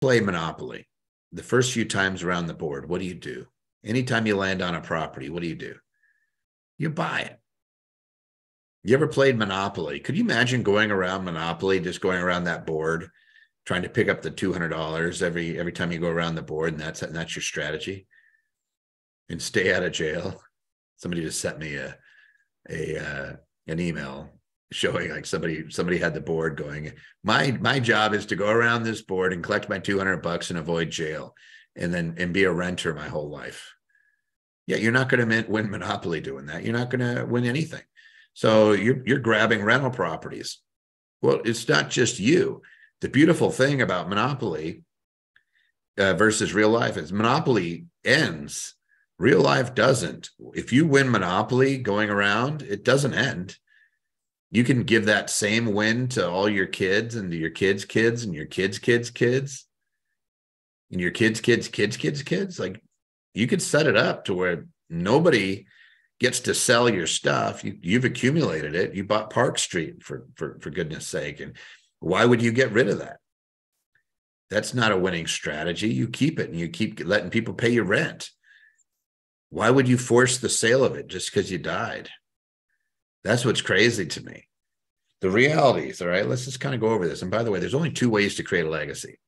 Play Monopoly. The first few times around the board, what do? Anytime you land on a property, what do? You buy it. You ever played Monopoly? Could you imagine going around Monopoly, just going around that board, trying to pick up the $200 every time you go around the board, and that's your strategy? And stay out of jail. Somebody just sent me an email showing like somebody had the board going. My job is to go around this board and collect my $200 and avoid jail, and be a renter my whole life. Yeah, you're not going to win Monopoly doing that. You're not going to win anything. So you're grabbing rental properties. Well, it's not just you. The beautiful thing about Monopoly versus real life is Monopoly ends. Real life doesn't. If you win Monopoly going around, it doesn't end. You can give that same win to all your kids and to your kids' kids and your kids' kids' kids and your kids' kids' kids' kids' kids. Like, you could set it up to where nobody gets to sell your stuff. You've accumulated it. You bought Park Street for goodness sake. And why would you get rid of that? That's not a winning strategy. You keep it and you keep letting people pay your rent. Why would you force the sale of it just because you died? That's what's crazy to me. The realities, all right, let's just kind of go over this. And by the way, there's only two ways to create a legacy.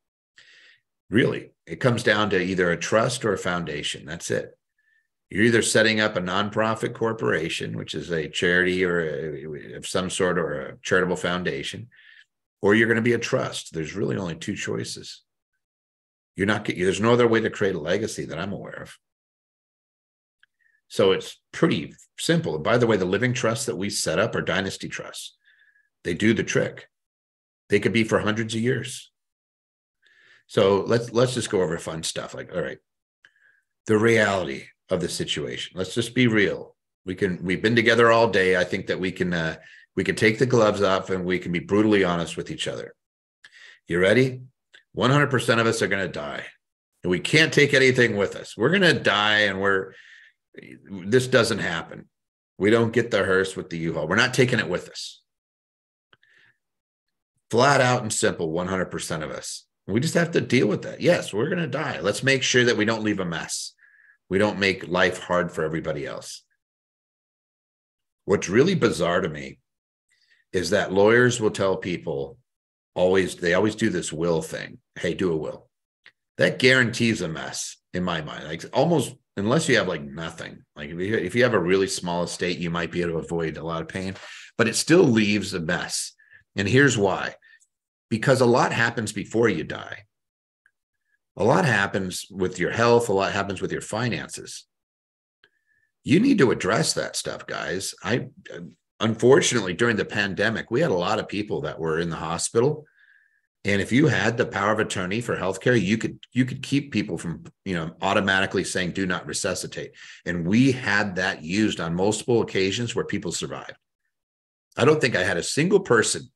Really, it comes down to either a trust or a foundation. That's it. You're either setting up a nonprofit corporation, which is a charity or of some sort, or a charitable foundation, or you're going to be a trust. There's really only two choices. There's no other way to create a legacy that I'm aware of. So it's pretty simple. By the way, the living trusts that we set up are dynasty trusts. They do the trick. They could be for hundreds of years. So let's just go over fun stuff. Like, all right, the reality of the situation. Let's just be real. We've been together all day. I think that we can take the gloves off and we can be brutally honest with each other. You ready? 100% of us are going to die. And we can't take anything with us. We're going to die, and this doesn't happen. We don't get the hearse with the U-Haul. We're not taking it with us. Flat out and simple, 100% of us. We just have to deal with that. Yes, we're going to die. Let's make sure that we don't leave a mess. We don't make life hard for everybody else. What's really bizarre to me is that lawyers will tell people they always do this will thing. Hey, do a will. That guarantees a mess in my mind. Like, almost, unless you have like nothing. Like, if you have a really small estate, you might be able to avoid a lot of pain, but it still leaves a mess. And here's why. Because a lot happens before you die. A lot happens with your health. A lot happens with your finances. You need to address that stuff, guys. Unfortunately, during the pandemic, we had a lot of people that were in the hospital. And if you had the power of attorney for healthcare, you could keep people from, automatically saying, do not resuscitate. And we had that used on multiple occasions where people survived. I don't think I had a single person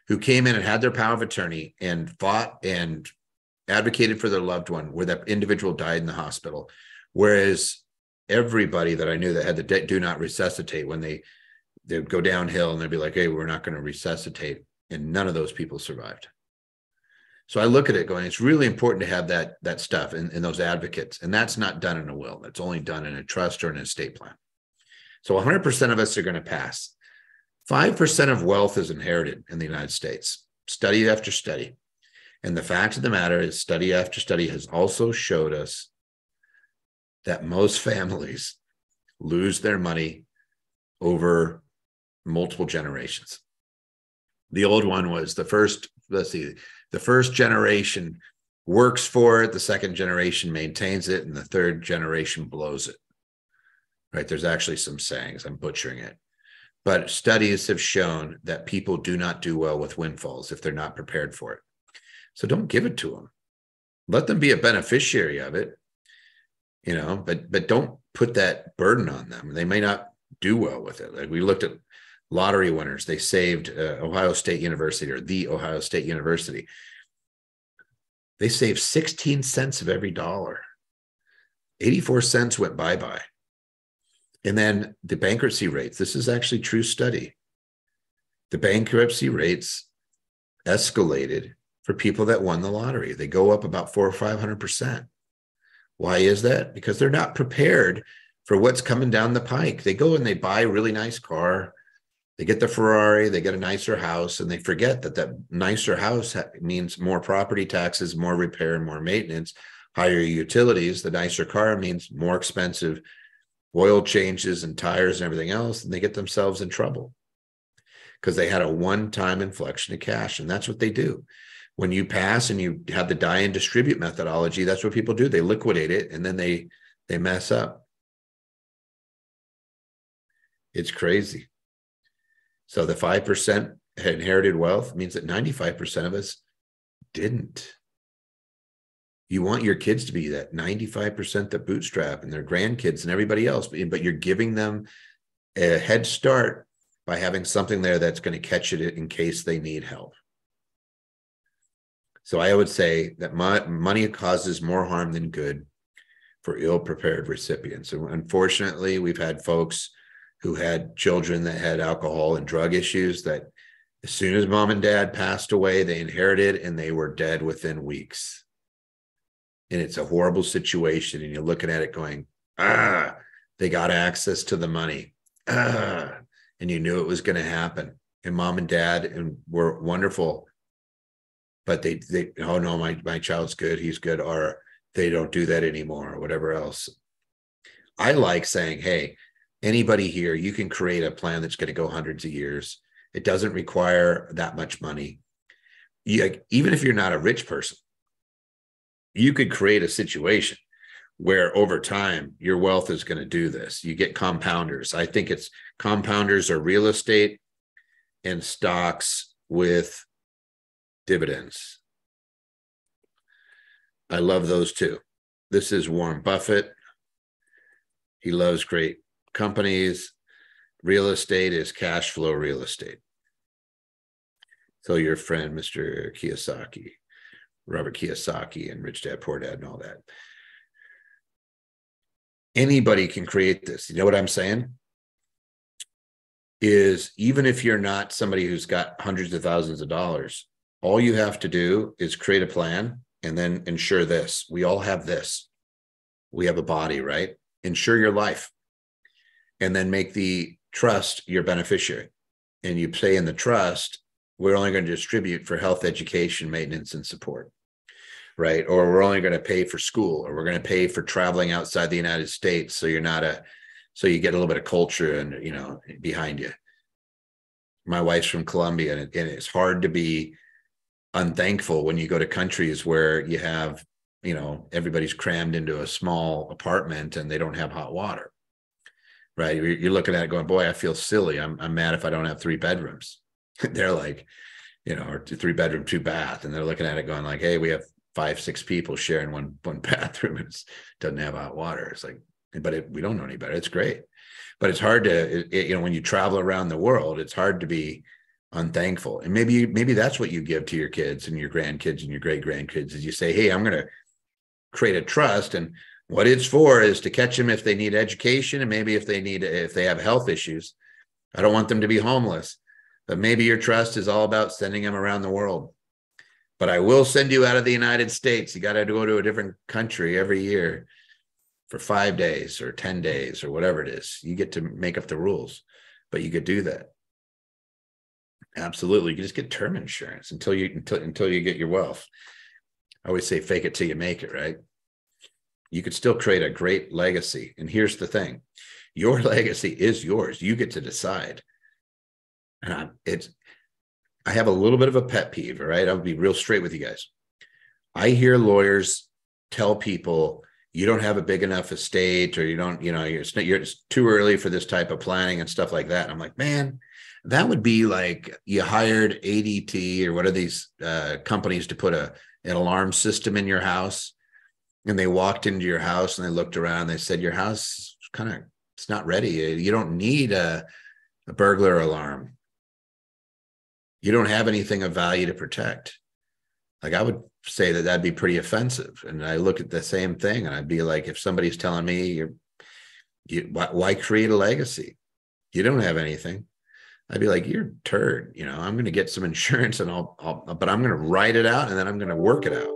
who came in and had their power of attorney and fought and advocated for their loved one where that individual died in the hospital. Whereas everybody that I knew that had the do not resuscitate, when they'd go downhill and they'd be like, hey, we're not going to resuscitate. And none of those people survived. So I look at it going, it's really important to have that stuff in those advocates. And that's not done in a will. That's only done in a trust or an estate plan. So 100% of us are going to pass. 5% of wealth is inherited in the United States, study after study. And the fact of the matter is, study after study has also showed us that most families lose their money over multiple generations. The old one was the first generation works for it, the second generation maintains it, and the third generation blows it. Right? There's actually some sayings, I'm butchering it. But studies have shown that people do not do well with windfalls if they're not prepared for it. So don't give it to them. Let them be a beneficiary of it, but don't put that burden on them. They may not do well with it. Like, we looked at lottery winners. They saved Ohio State University, or the Ohio State University. They saved 16 cents of every dollar. 84 cents went bye-bye. And then the bankruptcy rates, this is actually true study. The bankruptcy rates escalated for people that won the lottery. They go up about 400 or 500%. Why is that? Because they're not prepared for what's coming down the pike. They go and they buy a really nice car. They get the Ferrari, they get a nicer house, and they forget that that nicer house means more property taxes, more repair and more maintenance, higher utilities. The nicer car means more expensive oil changes and tires and everything else, and they get themselves in trouble because they had a one-time inflection of cash. And that's what they do. When you pass and you have the die and distribute methodology, that's what people do. They liquidate it and then they mess up. It's crazy. So the 5% inherited wealth means that 95% of us didn't. You want your kids to be that 95% that bootstrap and their grandkids and everybody else, but you're giving them a head start by having something there that's going to catch it in case they need help. So I would say that money causes more harm than good for ill-prepared recipients. And unfortunately, we've had folks who had children that had alcohol and drug issues that as soon as mom and dad passed away, they inherited and they were dead within weeks. And it's a horrible situation. And you're looking at it going, they got access to the money. And you knew it was going to happen. And mom and dad were wonderful. But they oh no, my child's good, he's good, or they don't do that anymore, or whatever else. I like saying, hey, anybody here, you can create a plan that's going to go hundreds of years. It doesn't require that much money. Even if you're not a rich person, you could create a situation where over time your wealth is going to do this. You get compounders. I think it's compounders are real estate and stocks with dividends. I love those two. This is Warren Buffett. He loves great companies. Real estate is cash flow real estate. So your friend, Mr. Kiyosaki, Robert Kiyosaki, and Rich Dad, Poor Dad, and all that. Anybody can create this. You know what I'm saying? Is even if you're not somebody who's got hundreds of thousands of dollars, all you have to do is create a plan and then ensure this. We all have this. We have a body, right? Insure your life. And then make the trust your beneficiary. And you say in the trust, we're only going to distribute for health, education, maintenance, and support, right? Or we're only going to pay for school, or we're going to pay for traveling outside the United States. So you're not so you get a little bit of culture and, behind you. My wife's from Colombia, and it's hard to be unthankful when you go to countries where you have, everybody's crammed into a small apartment and they don't have hot water, right? You're looking at it going, boy, I feel silly. I'm mad if I don't have 3 bedrooms. They're like, or 3 bedroom, 2 bath. And they're looking at it going like, hey, we have 5, 6 people sharing one bathroom. It doesn't have hot water. It's like, but we don't know any better. It's great. But it's hard to, when you travel around the world, it's hard to be unthankful. And maybe that's what you give to your kids and your grandkids and your great grandkids is you say, hey, I'm going to create a trust. And what it's for is to catch them if they need education. And maybe if they have health issues. I don't want them to be homeless, but maybe your trust is all about sending them around the world. But I will send you out of the United States. You got to go to a different country every year for 5 days or 10 days or whatever it is. You get to make up the rules, but you could do that. Absolutely. You can just get term insurance until you get your wealth. I always say fake it till you make it, right? You could still create a great legacy. And here's the thing. Your legacy is yours. You get to decide. And I have a little bit of a pet peeve, all right? I'll be real straight with you guys. I hear lawyers tell people you don't have a big enough estate, or you don't, it's too early for this type of planning and stuff like that. And I'm like, man, that would be like you hired ADT or what are these companies to put an alarm system in your house. And they walked into your house and they looked around and they said, your house it's not ready. You don't need a burglar alarm. You don't have anything of value to protect. Like I would say that'd be pretty offensive. And I look at the same thing and I'd be like, if somebody's telling me why create a legacy? You don't have anything. I'd be like, you're a turd. I'm going to get some insurance and but I'm going to write it out and then I'm going to work it out.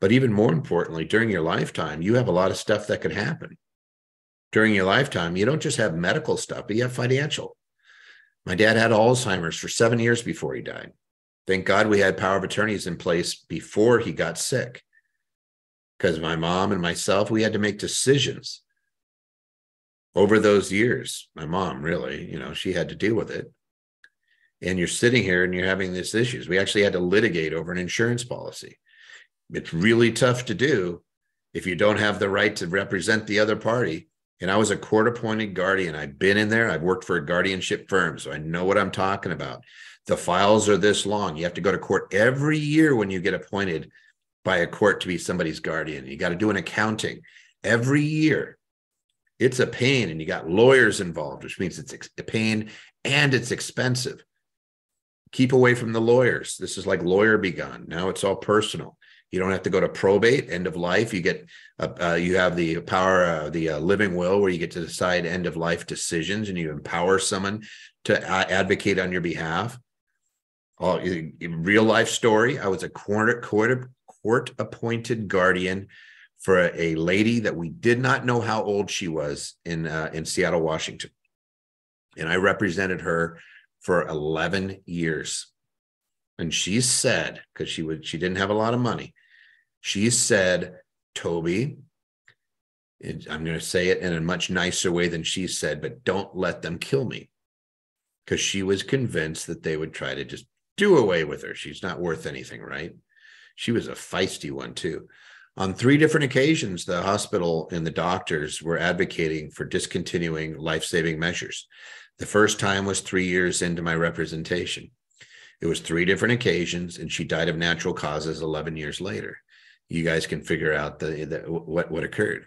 But even more importantly, during your lifetime, you have a lot of stuff that could happen. During your lifetime, you don't just have medical stuff, but you have financial. My dad had Alzheimer's for 7 years before he died. Thank God we had power of attorneys in place before he got sick. Because my mom and myself, we had to make decisions over those years. My mom, really, she had to deal with it. And you're sitting here and you're having these issues. We actually had to litigate over an insurance policy. It's really tough to do if you don't have the right to represent the other party. And I was a court-appointed guardian. I've been in there. I've worked for a guardianship firm, so I know what I'm talking about. The files are this long. You have to go to court every year when you get appointed by a court to be somebody's guardian. You got to do an accounting every year. It's a pain, and you got lawyers involved, which means it's a pain and it's expensive. Keep away from the lawyers. This is like lawyer be gone. Now it's all personal. You don't have to go to probate, end of life. You get, you have the power, the living will, where you get to decide end of life decisions, and you empower someone to advocate on your behalf. Real life story. I was a court-appointed guardian for a lady that we did not know how old she was in Seattle, Washington, and I represented her for 11 years. And she said, because she didn't have a lot of money, she said, Toby, I'm going to say it in a much nicer way than she said, but don't let them kill me. Because she was convinced that they would try to just do away with her. She's not worth anything, right? She was a feisty one too. On 3 different occasions, the hospital and the doctors were advocating for discontinuing life-saving measures. The first time was 3 years into my representation. It was 3 different occasions, and she died of natural causes 11 years later. You guys can figure out what occurred.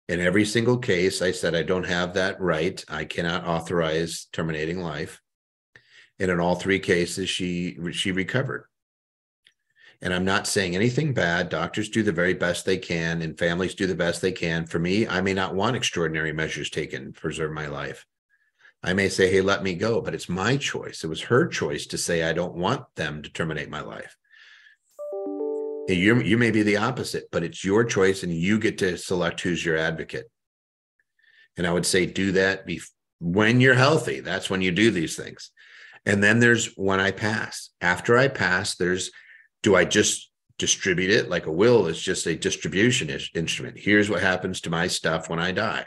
In every single case, I said, I don't have that right. I cannot authorize terminating life. And in all 3 cases, she recovered. And I'm not saying anything bad. Doctors do the very best they can, and families do the best they can. For me, I may not want extraordinary measures taken to preserve my life. I may say, hey, let me go, but it's my choice. It was her choice to say, I don't want them to terminate my life. You may be the opposite, but it's your choice, and you get to select who's your advocate. And I would say do that when you're healthy. That's when you do these things. And then there's when I pass. After I pass, do I just distribute it? Like a will is just a distribution instrument. Here's what happens to my stuff when I die.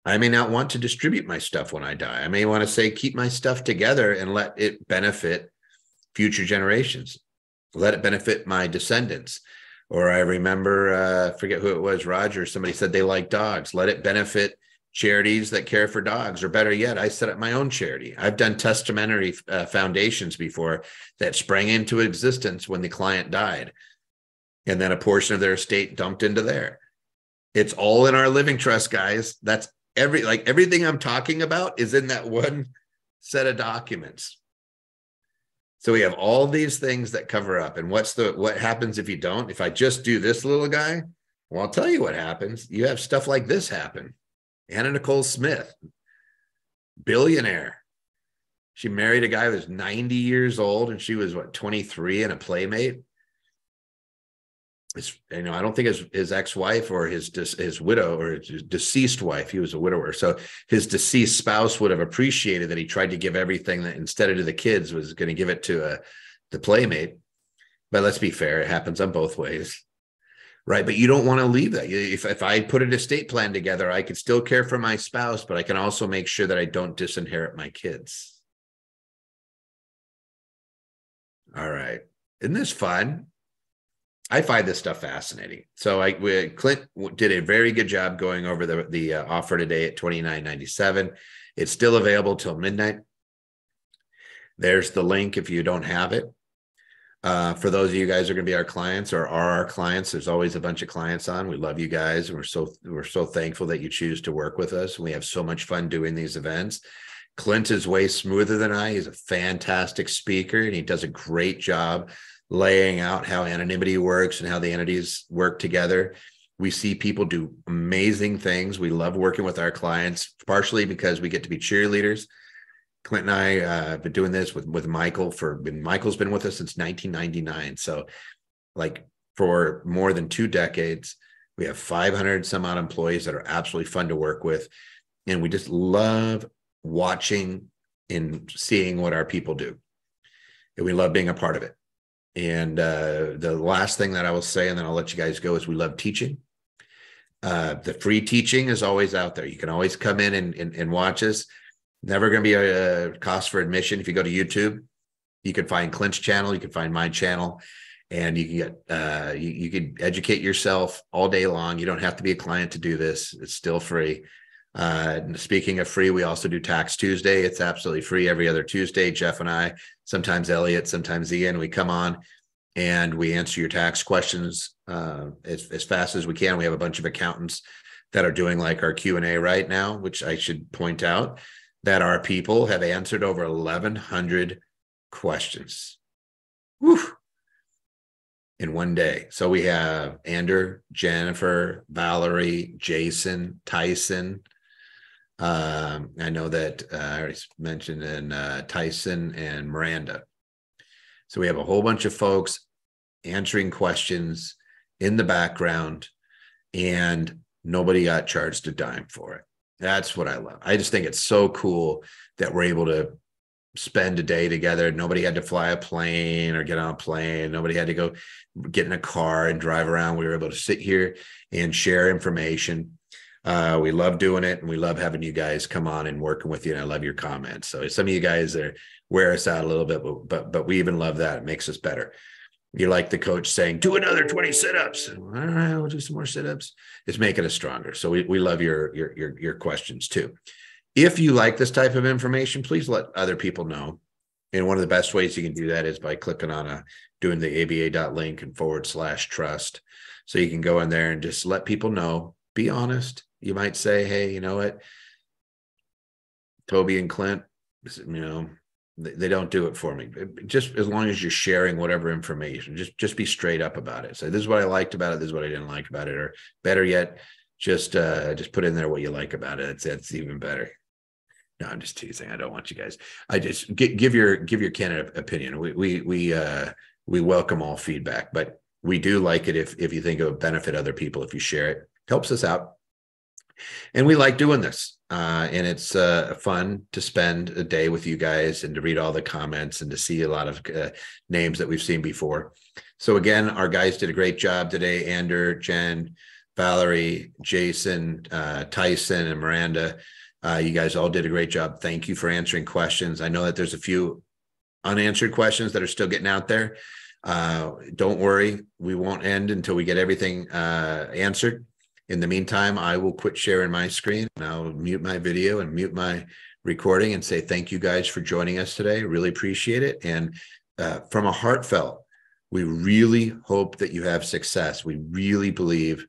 I may not want to distribute my stuff when I die. I may want to say, keep my stuff together and let it benefit future generations. Let it benefit my descendants. Or I remember, forget who it was, Roger, somebody said they like dogs. Let it benefit charities that care for dogs. Or better yet, I set up my own charity. I've done testamentary foundations before that sprang into existence when the client died. And then a portion of their estate dumped into there. It's all in our living trust, guys. That's everything I'm talking about is in that one set of documents. So we have all these things that cover up. And what happens if you don't? If I just do this little guy, well, I'll tell you what happens. You have stuff like this happen. Anna Nicole Smith, billionaire. She married a guy who was 90 years old, and she was 23 and a playmate. I don't think his ex-wife or his widow or his deceased wife, he was a widower. So his deceased spouse would have appreciated that he tried to give everything that instead of to the kids was going to give it to the playmate. But let's be fair, it happens on both ways, right? But you don't want to leave that. If I put an estate plan together, I could still care for my spouse, but I can also make sure that I don't disinherit my kids. All right. Isn't this fun? I find this stuff fascinating. So Clint did a very good job going over the offer today at $29.97. It's still available till midnight. There's the link if you don't have it. For those of you guys who are going to be our clients or are our clients, there's always a bunch of clients on. We love you guys. And we're so thankful that you choose to work with us. We have so much fun doing these events. Clint is way smoother than I. He's a fantastic speaker, and he does a great job laying out how anonymity works and how the entities work together. We see people do amazing things. We love working with our clients, partially because we get to be cheerleaders. Clint and I have been doing this with Michael Michael's been with us since 1999. So like for more than 2 decades, we have 500 some odd employees that are absolutely fun to work with. And we just love watching and seeing what our people do. And we love being a part of it. And the last thing that I will say, and then I'll let you guys go, is we love teaching. The free teaching is always out there. You can always come in and watch us. Never going to be a cost for admission. If you go to YouTube, you can find Clint's channel, you can find my channel, and you can get you can educate yourself all day long. You don't have to be a client to do this. It's still free. Speaking of free, we also do Tax Tuesday. It's absolutely free every other Tuesday. Jeff and I, sometimes Elliot, sometimes Ian, we come on and we answer your tax questions as fast as we can. We have a bunch of accountants that are doing like our Q&A right now, which I should point out that our people have answered over 1,100 questions. Whew. In one day. So we have Andrew, Jennifer, Valerie, Jason, Tyson. I know that I already mentioned Tyson and Miranda. So we have a whole bunch of folks answering questions in the background, and nobody got charged a dime for it. That's what I love. I just think it's so cool that we're able to spend a day together. Nobody had to fly a plane or get on a plane. Nobody had to go get in a car and drive around. We were able to sit here and share information. We love doing it, and we love having you guys come on and working with you. And I love your comments. So some of you guys wear us out a little bit, but we even love that. It makes us better. You like the coach saying, do another 20 sit-ups. All right, we'll do some more sit-ups. It's making us stronger. So we love your questions too. If you like this type of information, please let other people know. And one of the best ways you can do that is by clicking on doing the aba.link and /trust. So you can go in there and just let people know, be honest. You might say, hey, you know what? Toby and Clint, they don't do it for me. Just as long as you're sharing whatever information, just be straight up about it. So this is what I liked about it. This is what I didn't like about it. Or better yet, just put in there what you like about it. That's even better. No, I'm just teasing. I don't want you guys. I just give your candid opinion. We welcome all feedback, but we do like it if you think it would benefit other people. If you share it, helps us out. And we like doing this. And it's fun to spend a day with you guys and to read all the comments and to see a lot of names that we've seen before. So again, our guys did a great job today. Andrew, Jen, Valerie, Jason, Tyson, and Miranda. You guys all did a great job. Thank you for answering questions. I know that there's a few unanswered questions that are still getting out there. Don't worry. We won't end until we get everything answered. In the meantime, I will quit sharing my screen and I'll mute my video and mute my recording and say thank you guys for joining us today. Really appreciate it. And from a heartfelt, we really hope that you have success. We really believe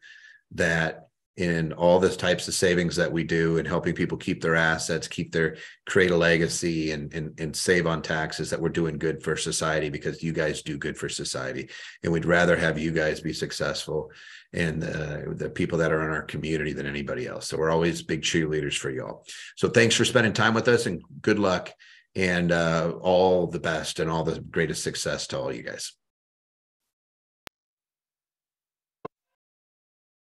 that in all the types of savings that we do and helping people keep their assets, create a legacy and save on taxes, that we're doing good for society because you guys do good for society. And we'd rather have you guys be successful and the people that are in our community than anybody else. So we're always big cheerleaders for y'all. So thanks for spending time with us and good luck and all the best and all the greatest success to all you guys.